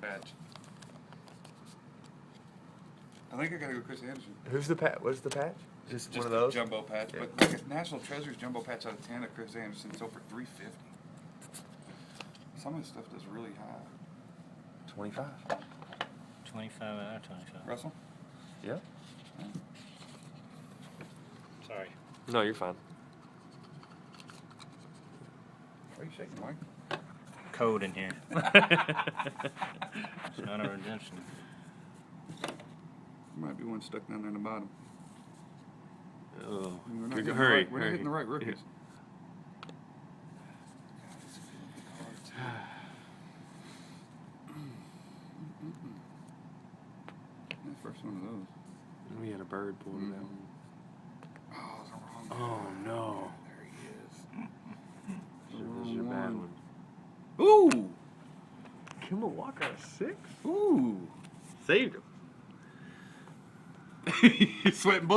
Patch. I think I gotta go Chris Anderson. Who's the patch? What's the patch? Just one of a those? jumbo patch. Yeah. But like a National Treasures jumbo patch out of 10 of Chris Anderson is over $350. Some of this stuff does really high. 25. 25 out of 25. Russell? Yeah. Sorry. No, you're fine. Why are you shaking, Mike? Code in here. It's not a redemption. There might be one stuck down there in the bottom. Oh, We're not good, hitting hurry. We're not hitting the right rookies. That's the first one of those. We had a bird pulling that one. Oh, it's the wrong guy. Oh, no. There he is. This is a bad one. Ooh! Kemba Walker at 6? Ooh! Saved him. He's sweating bullets.